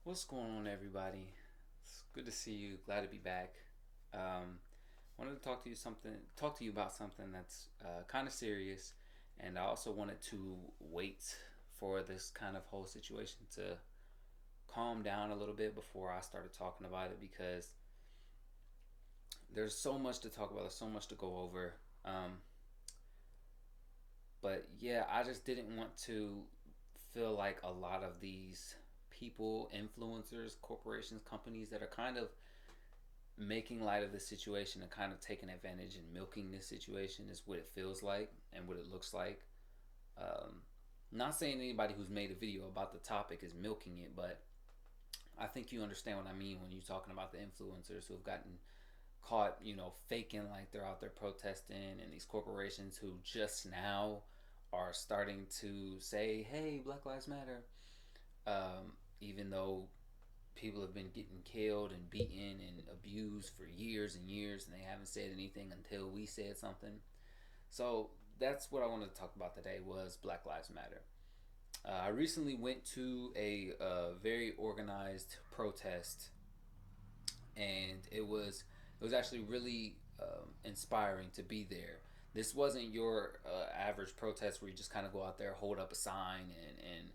What's going on, everybody? It's good to see you. Glad to be back. Um, Wanted to talk to you about something that's kind of serious, and I also wanted to wait for this kind of whole situation to calm down a little bit before I started talking about it because there's so much to talk about. There's so much to go over. Um, but yeah, I just didn't want to feel like a lot of these people, influencers, corporations, companies that are kind of making light of the situation and kind of taking advantage and milking this situation is what it feels like and what it looks like. Um, Not saying anybody who's made a video about the topic is milking it, but I think you understand what I mean when you're talking about the influencers who have gotten caught, faking like they're out there protesting, and these corporations who just now are starting to say, "Hey, Black Lives Matter," even though people have been getting killed and beaten and abused for years and years, and they haven't said anything until we said something. So that's what I wanted to talk about today was Black Lives Matter. I recently went to a very organized protest, and it was actually really inspiring to be there. This wasn't your average protest where you just kind of go out there, hold up a sign, and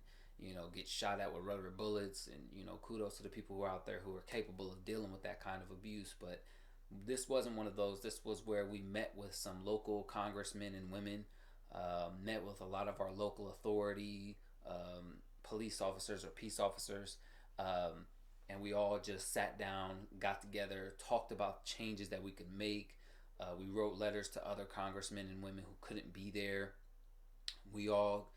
get shot at with rubber bullets. And kudos to the people who are out there who are capable of dealing with that kind of abuse. But this wasn't one of those. This was where we met with some local congressmen and women, met with a lot of our local authority, police officers or peace officers, and we all just sat down, got together, talked about changes that we could make. We wrote letters to other congressmen and women who couldn't be there. We all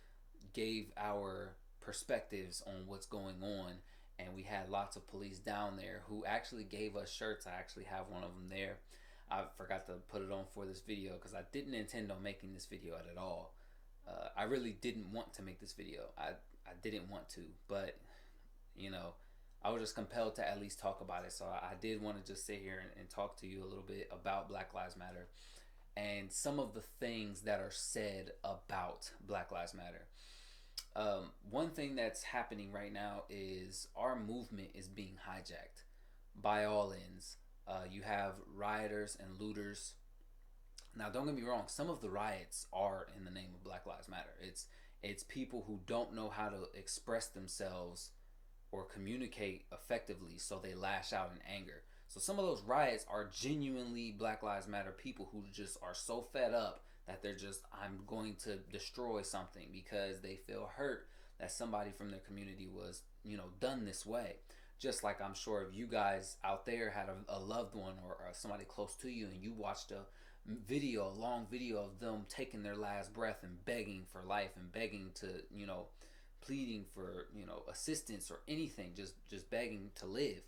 gave our perspectives on what's going on, and we had lots of police down there who actually gave us shirts. I actually have one of them there. I forgot to put it on for this video because I didn't intend on making this video at all. I really didn't want to make this video. I didn't want to, but you know, I was just compelled to at least talk about it. So I did want to just sit here and talk to you a little bit about Black Lives Matter and some of the things that are said about Black Lives Matter. One thing that's happening right now is our movement is being hijacked by all ends. You have rioters and looters. Now, don't get me wrong. Some of the riots are in the name of Black Lives Matter. It's people who don't know how to express themselves or communicate effectively, so they lash out in anger. So some of those riots are genuinely Black Lives Matter people who just are so fed up that they're just, I'm going to destroy something because they feel hurt that somebody from their community was, done this way. Just like I'm sure if you guys out there had a loved one or somebody close to you and you watched a long video of them taking their last breath and begging for life and begging to, pleading for assistance or anything, just begging to live.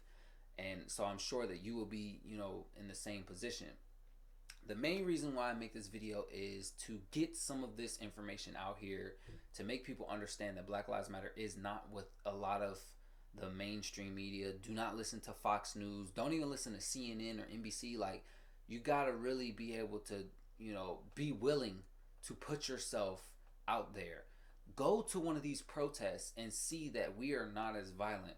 And so I'm sure that you will be in the same position. The main reason why I make this video is to get some of this information out here to make people understand that Black Lives Matter is not what a lot of the mainstream media. Do not listen to Fox News, don't even listen to CNN or NBC. Like, you gotta really be able to be willing to put yourself out there. Go to one of these protests and see that we are not as violent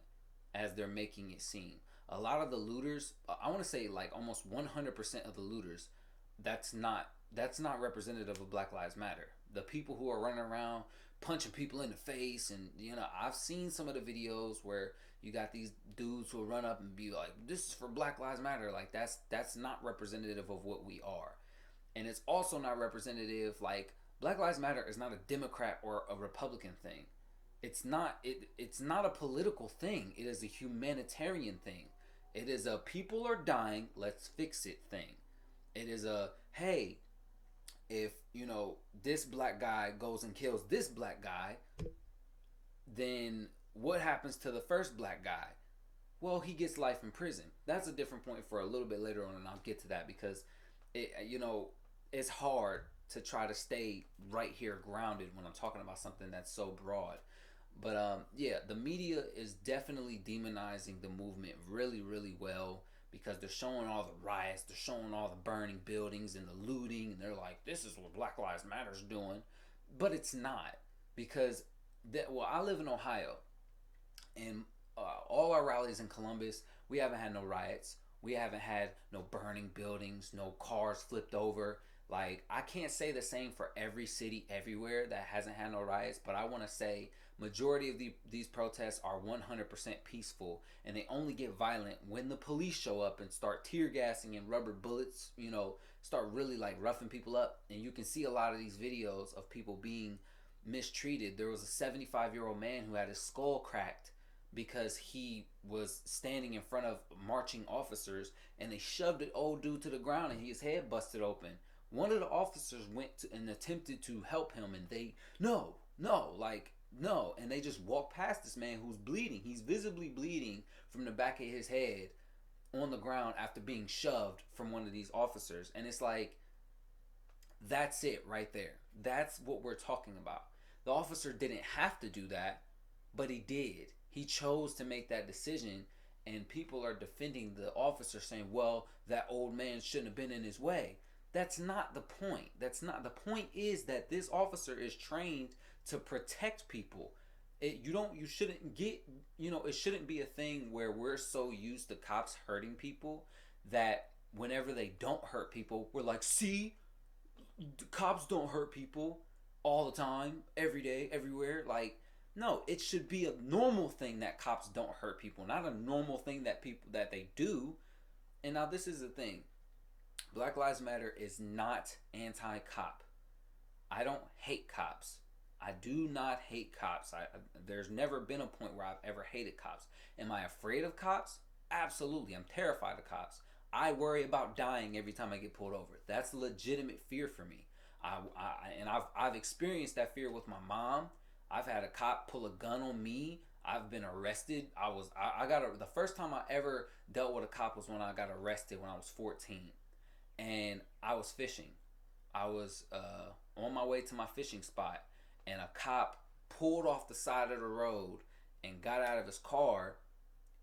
as they're making it seem. A lot of the looters, I want to say like almost 100% of the looters, that's not representative of Black Lives Matter. The people who are running around punching people in the face, and I've seen some of the videos where you got these dudes who run up and be like, "This is for Black Lives Matter." Like that's not representative of what we are, and it's also not representative. Like, Black Lives Matter is not a Democrat or a Republican thing. It's not a political thing. It is a humanitarian thing. It is a people are dying, let's fix it thing. It is a, hey, if this black guy goes and kills this black guy, then what happens to the first black guy? Well, he gets life in prison. That's a different point for a little bit later on, and I'll get to that because it's hard to try to stay right here grounded when I'm talking about something that's so broad. But yeah, the media is definitely demonizing the movement really, really well because they're showing all the riots, they're showing all the burning buildings and the looting, and they're like, "This is what Black Lives Matter's doing," but it's not because I live in Ohio, and all our rallies in Columbus, we haven't had no riots. We haven't had no burning buildings, no cars flipped over. Like, I can't say the same for every city everywhere that hasn't had no riots, but I want to say majority of these protests are 100% peaceful, and they only get violent when the police show up and start tear gassing and rubber bullets, start really like roughing people up. And you can see a lot of these videos of people being mistreated. There was a 75-year-old man who had his skull cracked because he was standing in front of marching officers, and they shoved an old dude to the ground and his head busted open. One of the officers went to, and attempted to help him, and they, no, no, like, no. And they just walked past this man who's bleeding. He's visibly bleeding from the back of his head on the ground after being shoved from one of these officers. And it's like, that's it right there. That's what we're talking about. The officer didn't have to do that, but he did. He chose to make that decision, and people are defending the officer, saying, well, that old man shouldn't have been in his way. That's not the point. That's not the point. Is that this officer is trained to protect people. You shouldn't get, it shouldn't be a thing where we're so used to cops hurting people that whenever they don't hurt people, we're like, see, cops don't hurt people all the time, every day, everywhere. Like, no, it should be a normal thing that cops don't hurt people, not a normal thing that they do. And now this is the thing. Black Lives Matter is not anti-cop. I don't hate cops. I do not hate cops. There's never been a point where I've ever hated cops. Am I afraid of cops? Absolutely. I'm terrified of cops. I worry about dying every time I get pulled over. That's a legitimate fear for me. I've experienced that fear with my mom. I've had a cop pull a gun on me. I've been arrested. The first time I ever dealt with a cop was when I got arrested when I was 14, and I was fishing. I was on my way to my fishing spot, and a cop pulled off the side of the road and got out of his car,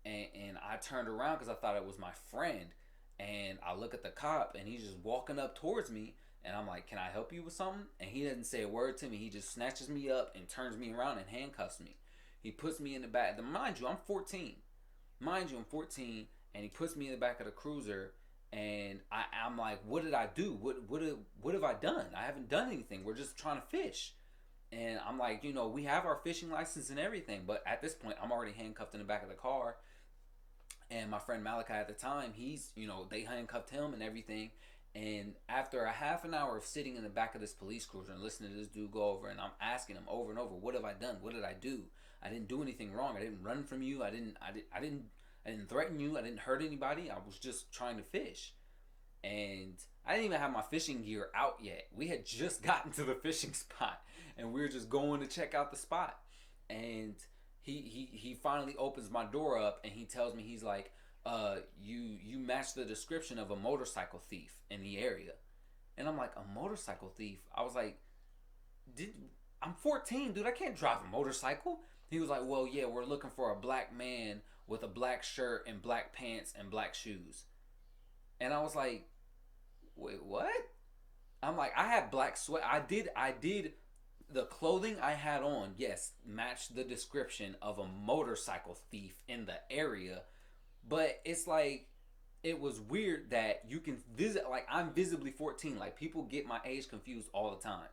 and I turned around because I thought it was my friend, and I look at the cop, and he's just walking up towards me, and I'm like, can I help you with something? And he doesn't say a word to me. He just snatches me up and turns me around and handcuffs me. He puts me in the back. Mind you, I'm 14. And he puts me in the back of the cruiser, and I'm like, what did I do? What have I done? I haven't done anything. We're just trying to fish. And I'm like, we have our fishing license and everything, but at this point, I'm already handcuffed in the back of the car. And my friend Malachi at the time, he's, they handcuffed him and everything. And after a half an hour of sitting in the back of this police cruiser and listening to this dude go over, and I'm asking him over and over, what have I done? What did I do? I didn't do anything wrong. I didn't run from you. I didn't threaten you. I didn't hurt anybody. I was just trying to fish. And I didn't even have my fishing gear out yet. We had just gotten to the fishing spot, and we were just going to check out the spot. And he finally opens my door up, and he tells me, he's like, you match the description of a motorcycle thief in the area. And I'm like, a motorcycle thief? I was like, I'm 14, dude. I can't drive a motorcycle. He was like, well, yeah, we're looking for a black man with a black shirt and black pants and black shoes. And I was like, wait, what? I'm like, I had black sweat. I did the clothing I had on, yes, matched the description of a motorcycle thief in the area. But it's like, it was weird that you can visit, like, I'm visibly 14. Like, people get my age confused all the time.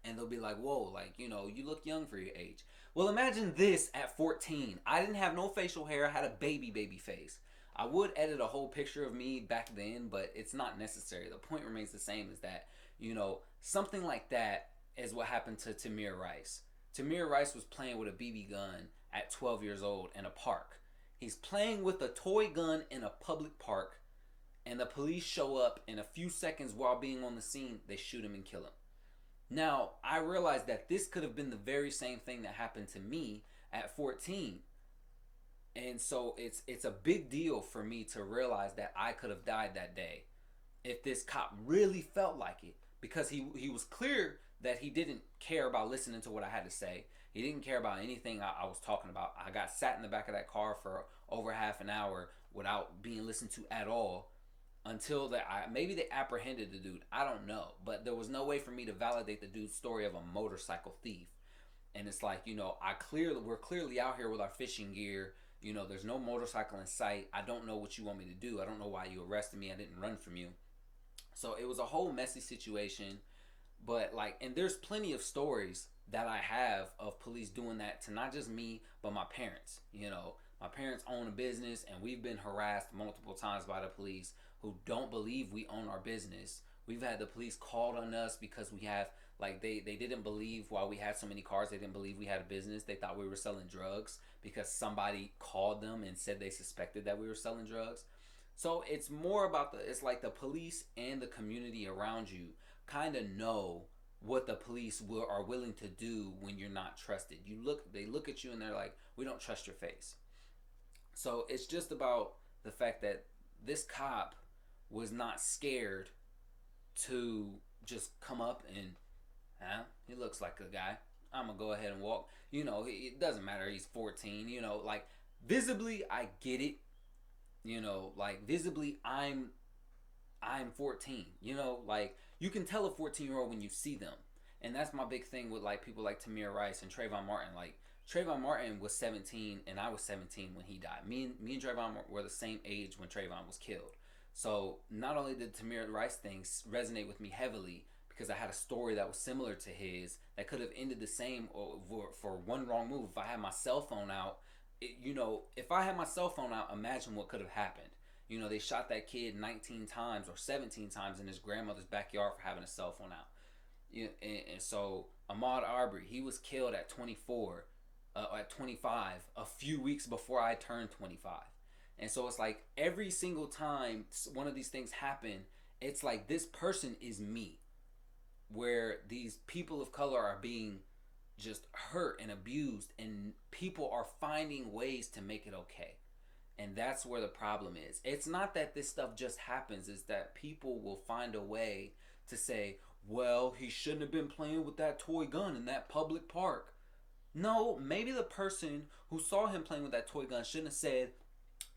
And they'll be like, whoa, like, you look young for your age. Well, imagine this at 14. I didn't have no facial hair. I had a baby face. I would edit a whole picture of me back then, but it's not necessary. The point remains the same, is that, something like that is what happened to Tamir Rice. Tamir Rice was playing with a BB gun at 12 years old in a park. He's playing with a toy gun in a public park, and the police show up in a few seconds. While being on the scene, they shoot him and kill him. Now, I realized that this could have been the very same thing that happened to me at 14. And so it's a big deal for me to realize that I could have died that day if this cop really felt like it, because he was clear that he didn't care about listening to what I had to say. He didn't care about anything I was talking about. I got sat in the back of that car for over half an hour without being listened to at all, until maybe they apprehended the dude. I don't know. But there was no way for me to validate the dude's story of a motorcycle thief. And it's like, we're clearly out here with our fishing gear, There's no motorcycle in sight. I don't know what you want me to do. I don't know why you arrested me. I didn't run from you. So it was a whole messy situation. But like, and there's plenty of stories that I have of police doing that to not just me, but my parents. My parents own a business, and we've been harassed multiple times by the police who don't believe we own our business. We've had the police called on us because we have, like, they didn't believe while we had so many cars, they didn't believe we had a business. They thought we were selling drugs because somebody called them and said they suspected that we were selling drugs. So it's more about it's like the police and the community around you kind of know what the police are willing to do when you're not trusted. They look at you and they're like, we don't trust your face. So it's just about the fact that this cop was not scared to just come up and, he looks like a guy. I'm gonna go ahead and walk. It doesn't matter. He's 14. Like, visibly, I get it. Like, visibly, I'm 14. Like, you can tell a 14-year-old when you see them. And that's my big thing with, like, people like Tamir Rice and Trayvon Martin. Like, Trayvon Martin was 17 and I was 17 when he died. Me and Trayvon were the same age when Trayvon was killed. So not only did Tamir Rice things resonate with me heavily because I had a story that was similar to his that could have ended the same for one wrong move. If I had my cell phone out, if I had my cell phone out, imagine what could have happened. They shot that kid 19 times or 17 times in his grandmother's backyard for having a cell phone out. And so Ahmaud Arbery, he was killed at 24, at 25, a few weeks before I turned 25. And so it's like every single time one of these things happen, it's like this person is me. Where these people of color are being just hurt and abused, and people are finding ways to make it okay. And that's where the problem is. It's not that this stuff just happens, it's that people will find a way to say, well, he shouldn't have been playing with that toy gun in that public park. No, maybe the person who saw him playing with that toy gun shouldn't have said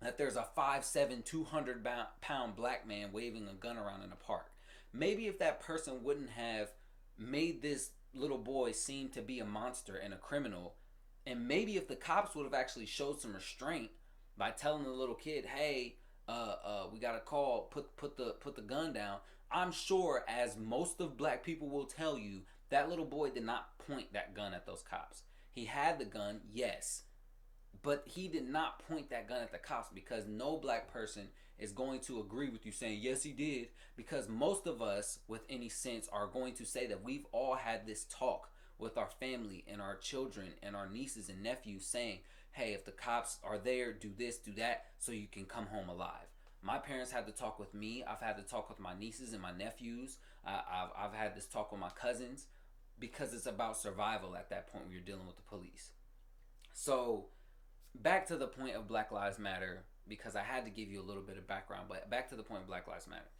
that there's a 5'7", 200-pound black man waving a gun around in a park. Maybe if that person wouldn't have made this little boy seem to be a monster and a criminal, and maybe if the cops would have actually showed some restraint by telling the little kid, hey, we got a call, put the gun down. I'm sure, as most of black people will tell you, that little boy did not point that gun at those cops. He had the gun, yes, but he did not point that gun at the cops, because no black person is going to agree with you saying, yes, he did, because most of us with any sense are going to say that we've all had this talk with our family and our children and our nieces and nephews saying, hey, if the cops are there, do this, do that, so you can come home alive. My parents had to talk with me. I've had to talk with my nieces and my nephews. I've had this talk with my cousins, because it's about survival at that point when you're dealing with the police. So back to the point of Black Lives Matter, because I had to give you a little bit of background, but back to the point of Black Lives Matter.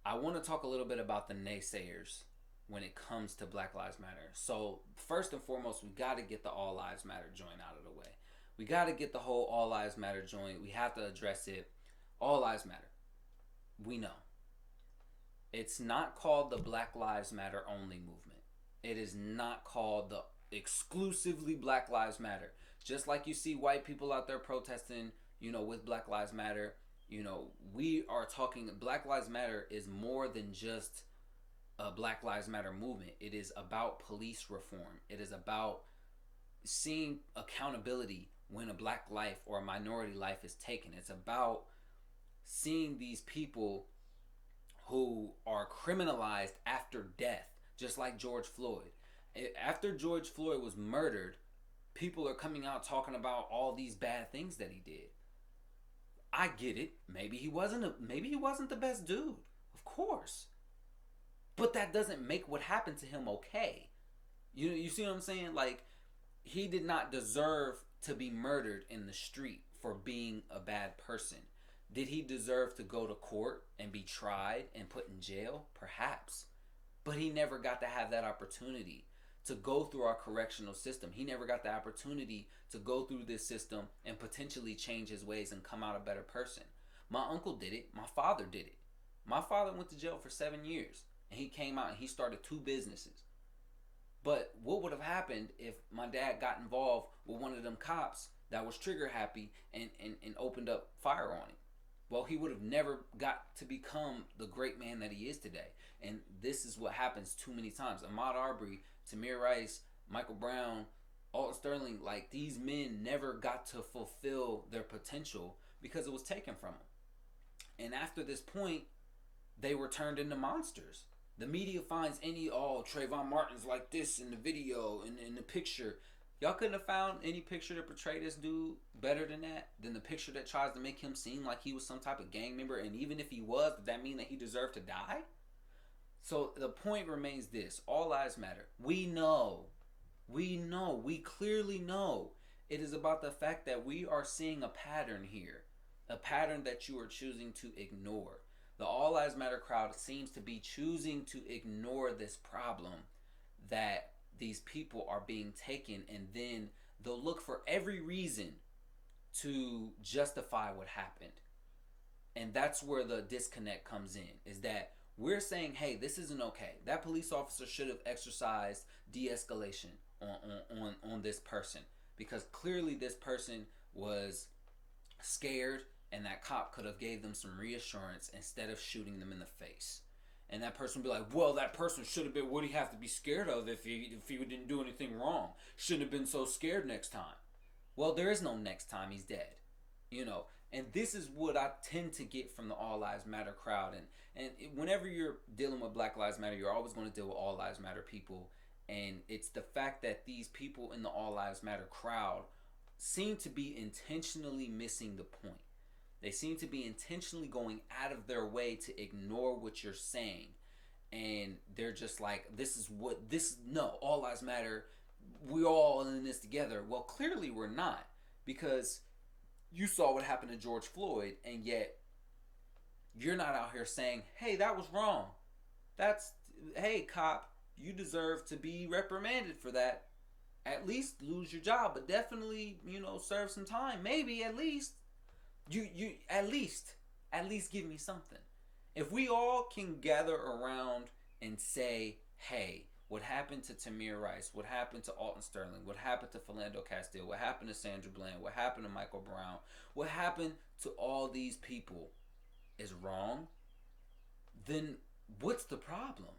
I want to talk a little bit about the naysayers when it comes to Black Lives Matter. So first and foremost, we got to get the All Lives Matter joint out of the way. We got to get the whole All Lives Matter joint. We have to address it. All Lives Matter. We know. It's not called the Black Lives Matter only movement. It is not called the exclusively Black Lives Matter. Just like you see white people out there protesting, with Black Lives Matter, we are talking, Black Lives Matter is more than just a Black Lives Matter movement. It is about police reform. It is about seeing accountability when a black life or a minority life is taken. It's about seeing these people who are criminalized after death, just like George Floyd. After George Floyd was murdered, people are coming out talking about all these bad things that he did. I get it. Maybe he wasn't the best dude. Of course. But that doesn't make what happened to him okay. You see what I'm saying? Like, he did not deserve to be murdered in the street for being a bad person. Did he deserve to go to court and be tried and put in jail? Perhaps. But he never got to have that opportunity to go through our correctional system. He never got the opportunity to go through this system and potentially change his ways and come out a better person. My uncle did it. My father did it. My father went to jail for 7 years, and he came out and he started 2 businesses. But what would have happened if my dad got involved with one of them cops that was trigger happy and opened up fire on him. Well, he would have never got to become the great man that he is today. And this is what happens too many times. Ahmaud Arbery, Tamir Rice, Michael Brown, Alton Sterling, like these men never got to fulfill their potential because it was taken from them. And after this point, they were turned into monsters. The media finds any, oh, Trayvon Martin's like this in the video and in the picture. Y'all couldn't have found any picture to portray this dude better than that, than the picture that tries to make him seem like he was some type of gang member. And even if he was, does that mean that he deserved to die? So the point remains this: all lives matter. We clearly know. It is about the fact that we are seeing a pattern here, a pattern that you are choosing to ignore. The All Lives Matter crowd seems to be choosing to ignore this problem that these people are being taken, and then they'll look for every reason to justify what happened. And that's where the disconnect comes in, is that we're saying, hey, this isn't okay. That police officer should have exercised de-escalation on this person, because clearly this person was scared, and that cop could have gave them some reassurance instead of shooting them in the face. And that person would be like, well, that person should have been, what do you have to be scared of if he didn't do anything wrong? Shouldn't have been so scared next time. Well, there is no next time. He's dead. You know, and this is what I tend to get from the All Lives Matter crowd. And whenever you're dealing with Black Lives Matter, you're always going to deal with All Lives Matter people. And it's the fact that these people in the All Lives Matter crowd seem to be intentionally missing the point. They seem to be intentionally going out of their way to ignore what you're saying. And they're just like, no, all lives matter. We're all in this together. Well, clearly we're not, because you saw what happened to George Floyd, and yet you're not out here saying, hey, that was wrong. Hey, cop, you deserve to be reprimanded for that. At least lose your job, but definitely, serve some time. Maybe at least. You at least give me something. If we all can gather around and say, hey, what happened to Tamir Rice, what happened to Alton Sterling, what happened to Philando Castile, what happened to Sandra Bland, what happened to Michael Brown, what happened to all these people is wrong, then what's the problem?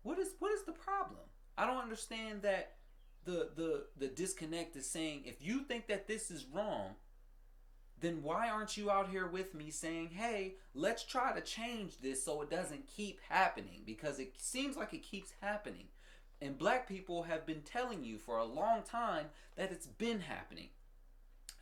What is the problem? I don't understand that the disconnect is saying, if you think that this is wrong, then why aren't you out here with me saying, hey, let's try to change this so it doesn't keep happening? Because it seems like it keeps happening. And black people have been telling you for a long time that it's been happening.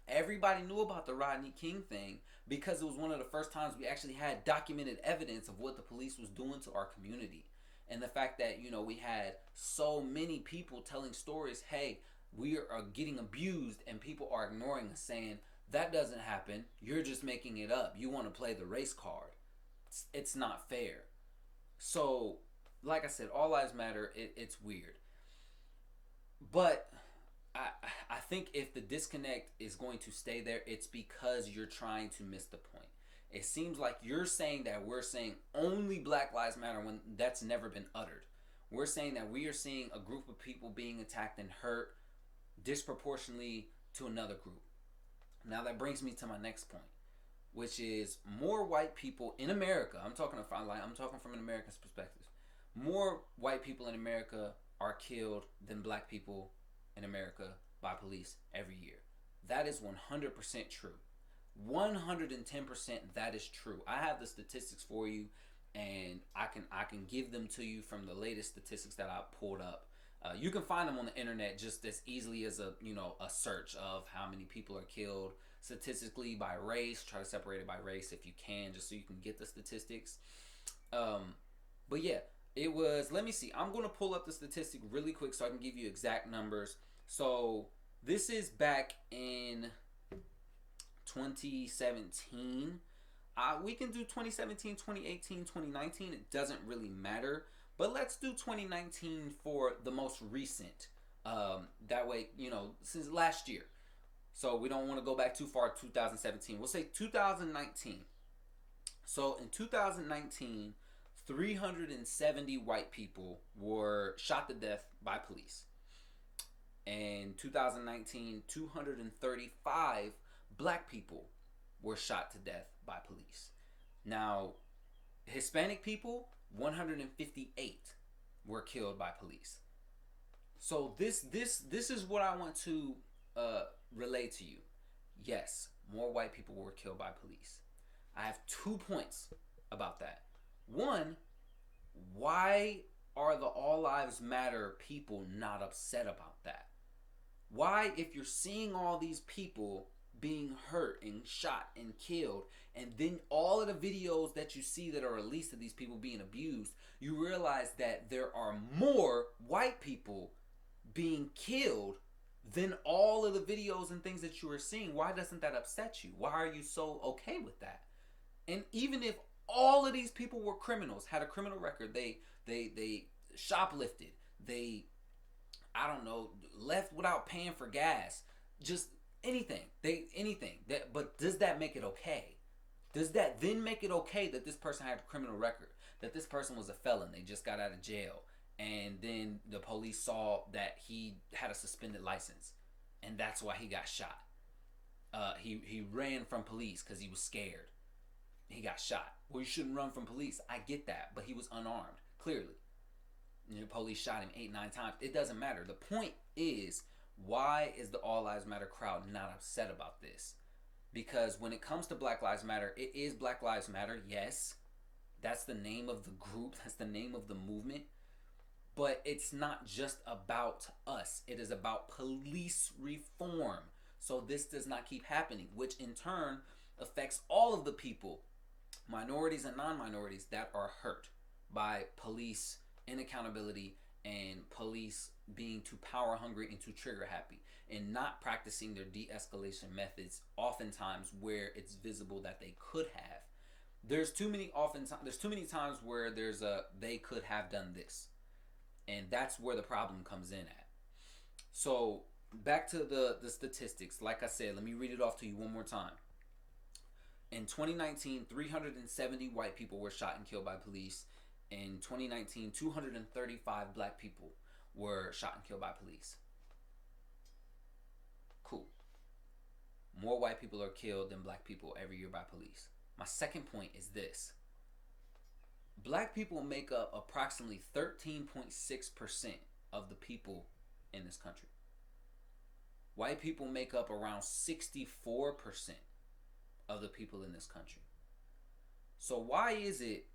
Everybody knew about the Rodney King thing because it was one of the first times we actually had documented evidence of what the police was doing to our community. And the fact that, we had so many people telling stories, hey, we are getting abused, and people are ignoring us, saying, that doesn't happen. You're just making it up. You want to play the race card. It's not fair. So, like I said, all lives matter. It's weird. But I think if the disconnect is going to stay there, it's because you're trying to miss the point. It seems like you're saying that we're saying only Black Lives Matter when that's never been uttered. We're saying that we are seeing a group of people being attacked and hurt disproportionately to another group. Now that brings me to my next point, which is more white people in America. I'm talking from an American's perspective. More white people in America are killed than black people in America by police every year. That is 100% true. 110% that is true. I have the statistics for you, and I can give them to you from the latest statistics that I pulled up. You can find them on the internet just as easily as a search of how many people are killed statistically by race. Try to separate it by race if you can, just so you can get the statistics. But yeah, it was. Let me see. I'm going to pull up the statistic really quick so I can give you exact numbers. So this is back in 2017. We can do 2017, 2018, 2019. It doesn't really matter. But let's do 2019 for the most recent. That way, since last year. So we don't want to go back too far, 2017. We'll say 2019. So in 2019, 370 white people were shot to death by police. In 2019, 235 black people were shot to death by police. Now, Hispanic people, 158 were killed by police. So this is what I want to uh, relay to you. Yes, more white people were killed by police. I have 2 points about that. One, why are the All Lives Matter people not upset about that? Why, if you're seeing all these people being hurt and shot and killed, and then all of the videos that you see that are released of these people being abused, you realize that there are more white people being killed than all of the videos and things that you are seeing? Why doesn't that upset you? Why are you so okay with that? And even if all of these people were criminals, had a criminal record, they shoplifted, they, I don't know, left without paying for gas, just anything. That, but does that make it okay? Does that then make it okay that this person had a criminal record, that this person was a felon, they just got out of jail, and then the police saw that he had a suspended license, and that's why he got shot. He ran from police because he was scared. He got shot. Well, you shouldn't run from police. I get that, but he was unarmed, clearly. And the police shot him 8, 9 times. It doesn't matter. The point is, why is the All Lives Matter crowd not upset about this? Because when it comes to Black Lives Matter, it is Black Lives Matter, yes. That's the name of the group. That's the name of the movement. But it's not just about us. It is about police reform. So this does not keep happening, which in turn affects all of the people, minorities and non-minorities, that are hurt by police inaccountability and police being too power hungry and too trigger happy and not practicing their de-escalation methods oftentimes where it's visible that they could have. There's too many times where there's a they could have done this. And that's where the problem comes in at. So back to the statistics. Like I said, let me read it off to you one more time. In 2019, 370 white people were shot and killed by police. In 2019, 235 black people were shot and killed by police. Cool. More white people are killed than black people every year by police. My second point is this. Black people make up approximately 13.6% of the people in this country. White people make up around 64% of the people in this country. So why is it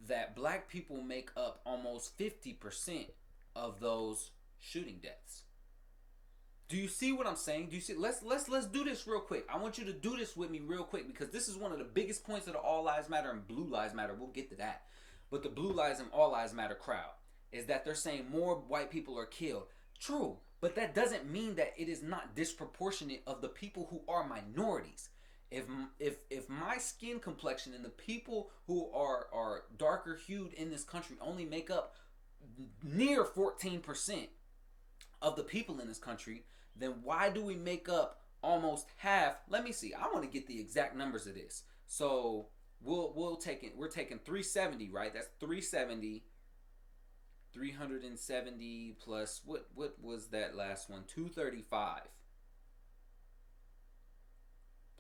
that black people make up almost 50% of those shooting deaths? Do you see what I'm saying? Do you see? Let's do this real quick. I want you to do this with me real quick because this is one of the biggest points of the All Lives Matter and Blue Lives Matter. We'll get to that. But the Blue Lives and All Lives Matter crowd is that they're saying more white people are killed. True, but that doesn't mean that it is not disproportionate of the people who are minorities. If my skin complexion and the people who are darker hued in this country only make up near 14% of the people in this country, then why do we make up almost half? Let me see. I want to get the exact numbers of this. So we're taking 370, right? That's 370 plus what was that last one? 235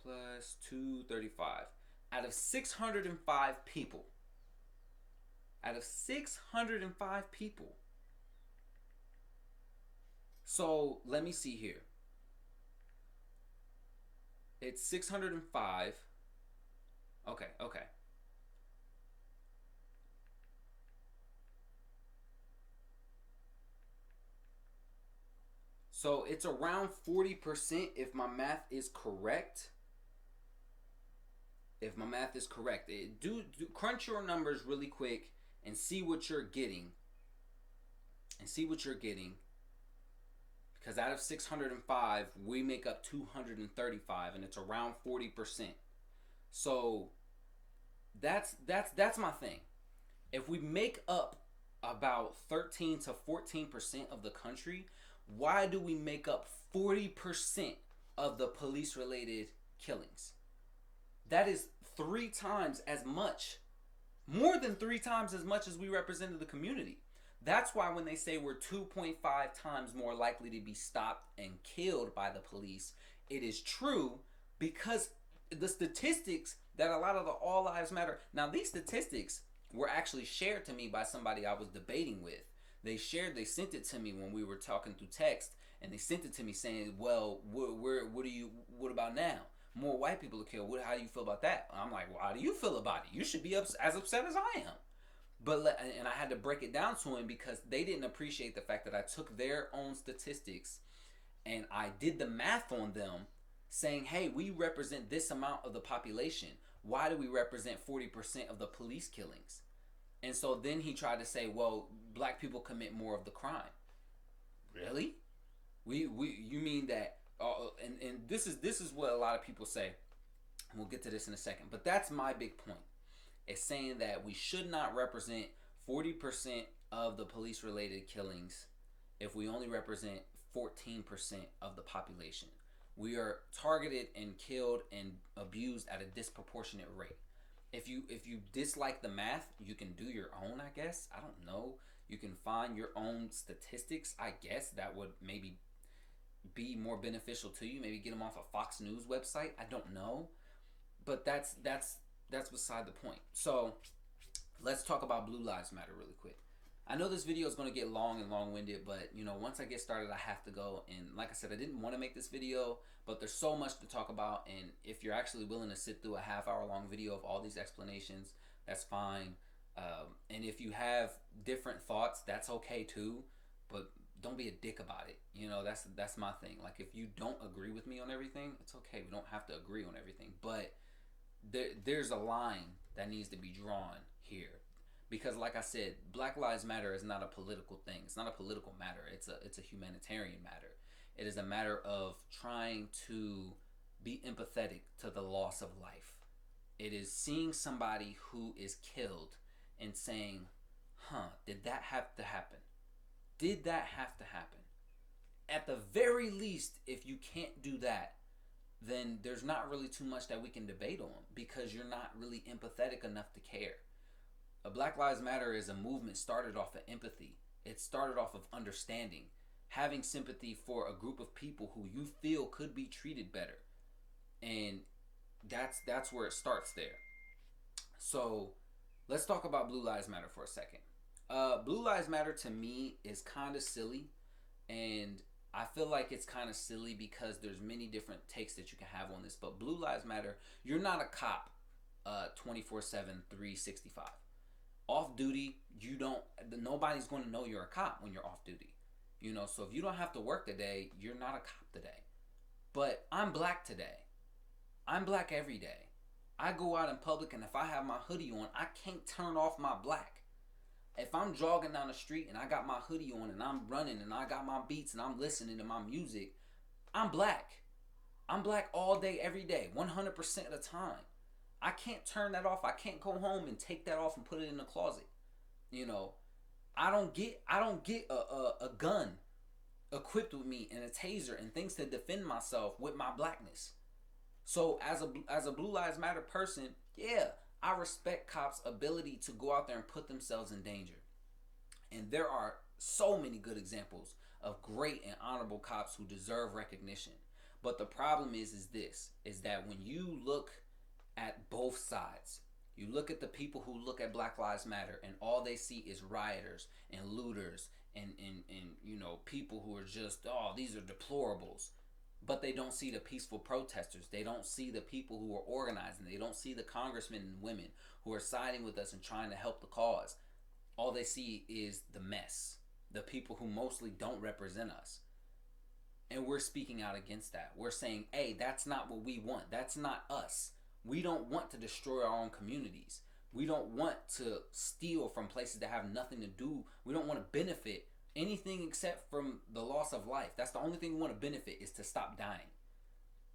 plus 235 out of 605 people. Out of 605 people. So let me see here. It's 605. Okay. So it's around 40% if my math is correct. Do crunch your numbers really quick and see what you're getting. Because out of 605, we make up 235, and it's around 40%. So that's my thing. If we make up about 13 to 14% of the country, why do we make up 40% of the police-related killings? That is 3 times as much, more than 3 times as much as we represented the community. That's why when they say we're 2.5 times more likely to be stopped and killed by the police, it is true, because the statistics that a lot of the All Lives Matter. Now, these statistics were actually shared to me by somebody I was debating with. They sent it to me when we were talking through text, and they sent it to me saying, "Well, what about now? More white people are killed. How do you feel about that?" I'm like, "Well, how do you feel about it? You should be as upset as I am." And I had to break it down to him because they didn't appreciate the fact that I took their own statistics and I did the math on them, saying, "Hey, we represent this amount of the population. Why do we represent 40% of the police killings?" And so then he tried to say, "Well, black people commit more of the crime." Really? We you mean that? And this is what a lot of people say. And we'll get to this in a second. But that's my big point. It's saying that we should not represent 40% of the police related killings if we only represent 14% of the population. We are targeted and killed and abused at a disproportionate rate. If you dislike the math, you can do your own, I guess. I don't know. You can find your own statistics. I guess that would maybe be more beneficial to you. Maybe get them off a Fox News website. I don't know. But that's beside the point. So let's talk about Blue Lives Matter really quick. I know this video is going to get long and long-winded, but once I get started, I have to go. And like I said, I didn't want to make this video, but there's so much to talk about. And if you're actually willing to sit through a half-hour-long video of all these explanations, that's fine. And if you have different thoughts, that's okay too. But don't be a dick about it. That's my thing. Like, if you don't agree with me on everything, it's okay. We don't have to agree on everything, but there's a line that needs to be drawn here, because like I said, Black Lives Matter is not a political thing. It's not a political matter. It's a humanitarian matter. It is a matter of trying to be empathetic to the loss of life. It is seeing somebody who is killed and saying, did that have to happen? Did that have to happen? At the very least, if you can't do that, then there's not really too much that we can debate on, because you're not really empathetic enough to care. A Black Lives Matter is a movement started off of empathy. It started off of understanding, having sympathy for a group of people who you feel could be treated better. And that's where it starts there. So let's talk about Blue Lives Matter for a second. Blue Lives Matter to me is kind of silly, and I feel like it's kind of silly because there's many different takes that you can have on this. But Blue Lives Matter, you're not a cop 24/7, 365. Off duty, nobody's going to know you're a cop when you're off duty. So if you don't have to work today, you're not a cop today. But I'm black today. I'm black every day. I go out in public, and if I have my hoodie on, I can't turn off my black. If I'm jogging down the street and I got my hoodie on and I'm running and I got my beats and I'm listening to my music, I'm black. I'm black all day, every day, 100% of the time. I can't turn that off. I can't go home and take that off and put it in the closet. I don't get a gun equipped with me and a taser and things to defend myself with my blackness. So as a Blue Lives Matter person, yeah, I respect cops' ability to go out there and put themselves in danger. And there are so many good examples of great and honorable cops who deserve recognition. But the problem is that when you look at both sides, you look at the people who look at Black Lives Matter and all they see is rioters and looters and people who are just, these are deplorables. But they don't see the peaceful protesters. They don't see the people who are organizing. They don't see the congressmen and women who are siding with us and trying to help the cause. All they see is the mess. The people who mostly don't represent us. And we're speaking out against that. We're saying, hey, that's not what we want. That's not us. We don't want to destroy our own communities. We don't want to steal from places that have nothing to do. We don't want to benefit anything except from the loss of life. That's the only thing we want to benefit, is to stop dying.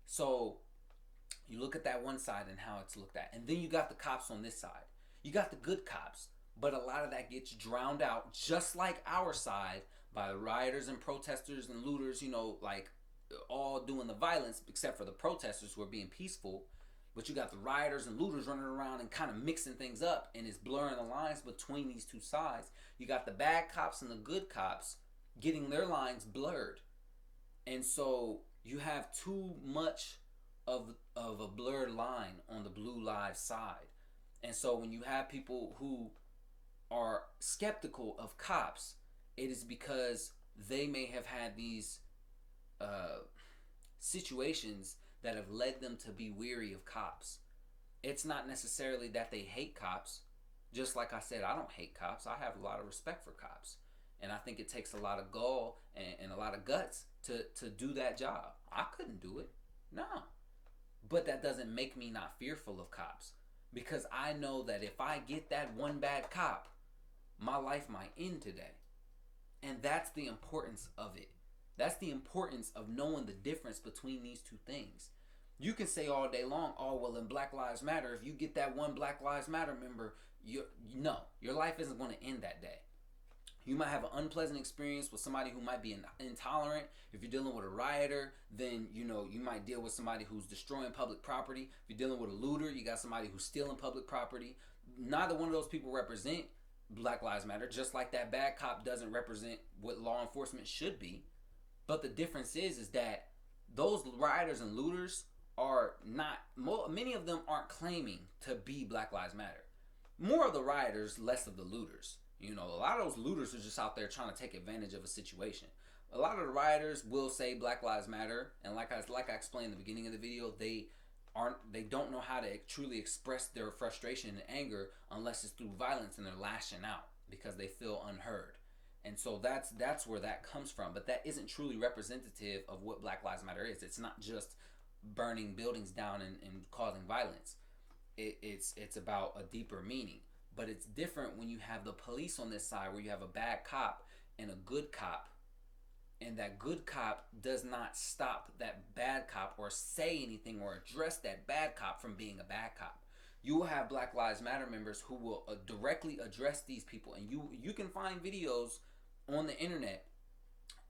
So you look at that one side and how it's looked at. And then you got the cops on this side. You got the good cops. But a lot of that gets drowned out, just like our side, by the rioters and protesters and looters, all doing the violence, except for the protesters who are being peaceful. But you got the rioters and looters running around and kind of mixing things up, and it's blurring the lines between these two sides. You got the bad cops and the good cops getting their lines blurred. And so you have too much of a blurred line on the blue lives side. And so when you have people who are skeptical of cops, it is because they may have had these uh, situations that have led them to be weary of cops. It's not necessarily that they hate cops. Just like I said, I don't hate cops. I have a lot of respect for cops. And I think it takes a lot of gall and a lot of guts to do that job. I couldn't do it. No. But that doesn't make me not fearful of cops. Because I know that if I get that one bad cop, my life might end today. And that's the importance of it. That's the importance of knowing the difference between these two things. You can say all day long, oh, well, in Black Lives Matter, if you get that one Black Lives Matter member, no, your life isn't going to end that day. You might have an unpleasant experience with somebody who might be intolerant. If you're dealing with a rioter, then you might deal with somebody who's destroying public property. If you're dealing with a looter, you got somebody who's stealing public property. Neither one of those people represent Black Lives Matter, just like that bad cop doesn't represent what law enforcement should be. But the difference is that those rioters and looters are not, many of them aren't claiming to be Black Lives Matter. More of the rioters, less of the looters. A lot of those looters are just out there trying to take advantage of a situation. A lot of the rioters will say Black Lives Matter, and like I explained in the beginning of the video, they don't know how to truly express their frustration and anger unless it's through violence, and they're lashing out because they feel unheard. And so that's where that comes from. But that isn't truly representative of what Black Lives Matter is. It's not just burning buildings down and causing violence. It's about a deeper meaning. But it's different when you have the police on this side, where you have a bad cop and a good cop, and that good cop does not stop that bad cop or say anything or address that bad cop from being a bad cop. You will have Black Lives Matter members who will directly address these people, and you can find videos on the internet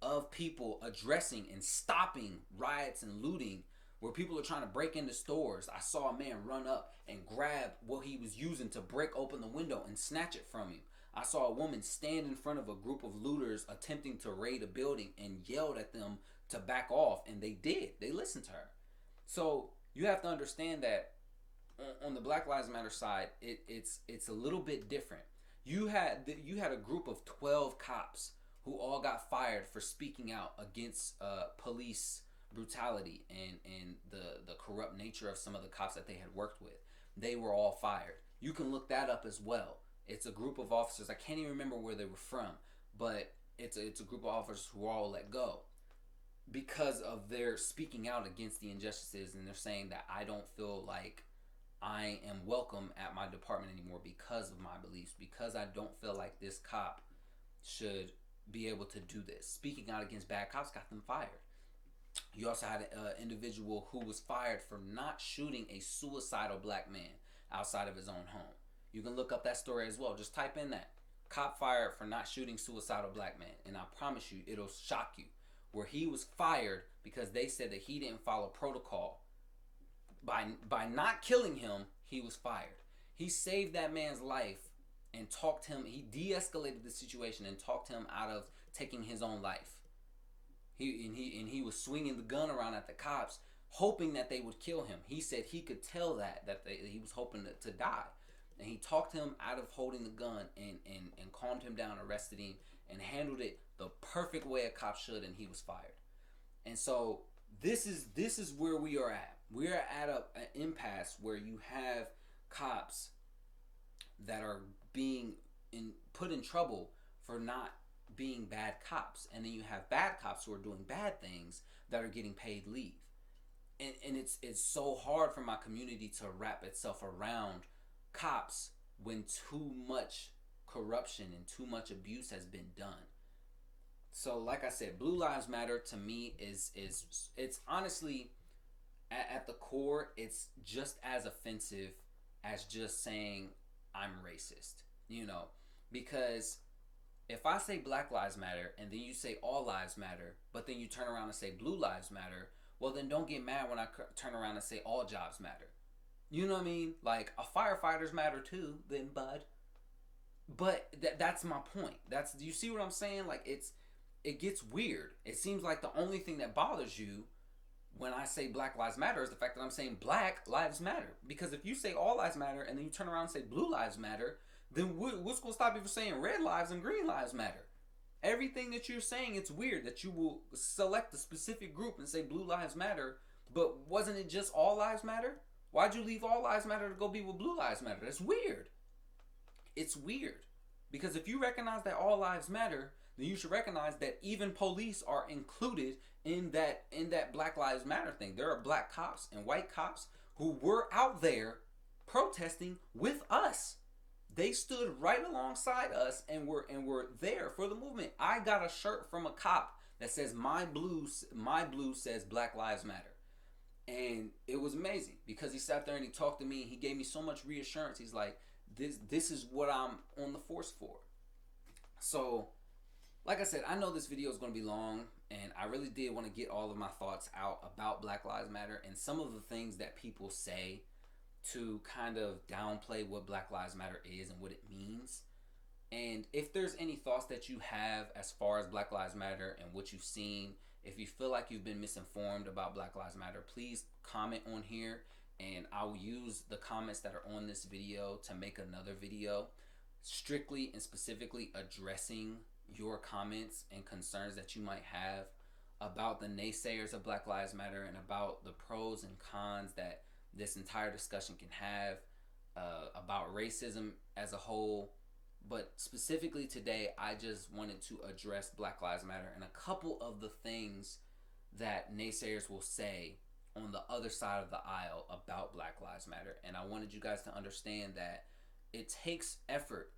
of people addressing and stopping riots and looting where people are trying to break into stores. I saw a man run up and grab what he was using to break open the window and snatch it from him. I saw a woman stand in front of a group of looters attempting to raid a building and yelled at them to back off, and they did. They listened to her. So you have to understand that on the Black Lives Matter side, it's a little bit different. You had a group of 12 cops who all got fired for speaking out against police brutality and the corrupt nature of some of the cops that they had worked with. They were all fired. You can look that up as well. It's a group of officers. I can't even remember where they were from, but it's a group of officers who were all let go because of their speaking out against the injustices, and they're saying that I don't feel like I am welcome at my department anymore because of my beliefs, because I don't feel like this cop should be able to do this. Speaking out against bad cops got them fired. You also had an individual who was fired for not shooting a suicidal black man outside of his own home. You can look up that story as well. Just type in that. Cop fired for not shooting suicidal black man. And I promise you, it'll shock you. Where he was fired because they said that he didn't follow protocol. By not killing him, he was fired. He saved that man's life and talked him. He de-escalated the situation and talked him out of taking his own life. He was swinging the gun around at the cops, hoping that they would kill him. He said he could tell that he was hoping to die. And he talked him out of holding the gun and calmed him down, arrested him, and handled it the perfect way a cop should, and he was fired. And so this is where we are at. We are at an impasse where you have cops that are being put in trouble for not being bad cops, and then you have bad cops who are doing bad things that are getting paid leave. And it's so hard for my community to wrap itself around cops when too much corruption and too much abuse has been done. So like I said, Blue Lives Matter to me is it's honestly at the core, it's just as offensive as just saying I'm racist, because if I say Black Lives Matter and then you say all lives matter, but then you turn around and say Blue Lives Matter, well then don't get mad when I turn around and say all jobs matter. You know what I mean? Like, a firefighters matter too, then, bud. But that's my point. That's, do you see what I'm saying? Like, it gets weird. It seems like the only thing that bothers you when I say Black Lives Matter is the fact that I'm saying Black Lives Matter. Because if you say all lives matter and then you turn around and say Blue Lives Matter, then what's going to stop you from saying Red Lives and Green Lives Matter? Everything that you're saying, it's weird that you will select a specific group and say Blue Lives Matter, but wasn't it just All Lives Matter? Why'd you leave All Lives Matter to go be with Blue Lives Matter? That's weird. It's weird. Because if you recognize that all lives matter, then you should recognize that even police are included in that Black Lives Matter thing. There are black cops and white cops who were out there protesting with us. They stood right alongside us and were there for the movement. I got a shirt from a cop that says my blue says Black Lives Matter. And it was amazing because he sat there and he talked to me and he gave me so much reassurance. He's like, this is what I'm on the force for. So, like I said, I know this video is going to be long, and I really did want to get all of my thoughts out about Black Lives Matter and some of the things that people say to kind of downplay what Black Lives Matter is and what it means. And if there's any thoughts that you have as far as Black Lives Matter and what you've seen, if you feel like you've been misinformed about Black Lives Matter, please comment on here and I'll use the comments that are on this video to make another video strictly and specifically addressing your comments and concerns that you might have about the naysayers of Black Lives Matter and about the pros and cons that this entire discussion can have about racism as a whole. But specifically today, I just wanted to address Black Lives Matter and a couple of the things that naysayers will say on the other side of the aisle about Black Lives Matter. And I wanted you guys to understand that it takes effort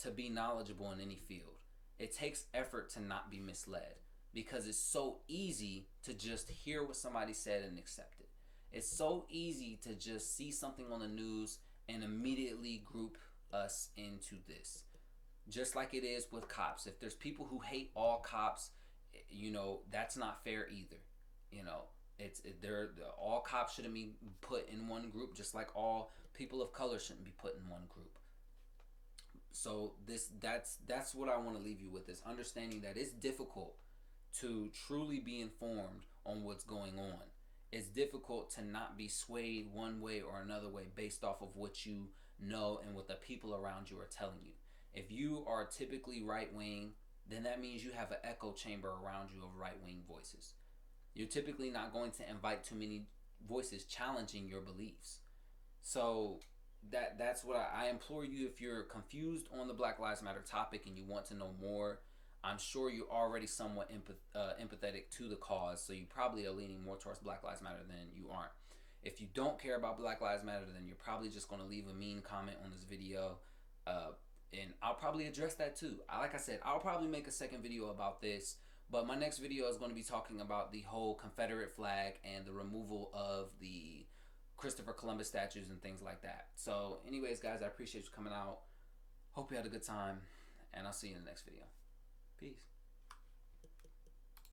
to be knowledgeable in any field. It takes effort to not be misled because it's so easy to just hear what somebody said and accept it. It's so easy to just see something on the news and immediately group us into this. Just like it is with cops. If there's people who hate all cops, that's not fair either. They're all cops shouldn't be put in one group, just like all people of color shouldn't be put in one group. So that's what I want to leave you with, is understanding that it's difficult to truly be informed on what's going on. It's difficult to not be swayed one way or another way based off of what you know and what the people around you are telling you. If you are typically right wing, then that means you have an echo chamber around you of right wing voices. You're typically not going to invite too many voices challenging your beliefs. So that's what I implore you. If you're confused on the Black Lives Matter topic and you want to know more, I'm sure you're already somewhat empathetic to the cause, so you probably are leaning more towards Black Lives Matter than you aren't. If you don't care about Black Lives Matter, then you're probably just going to leave a mean comment on this video, and I'll probably address that too. Like I said, I'll probably make a second video about this, but my next video is going to be talking about the whole Confederate flag and the removal of the Christopher Columbus statues and things like that. So anyways, guys, I appreciate you coming out. Hope you had a good time, and I'll see you in the next video. Peace.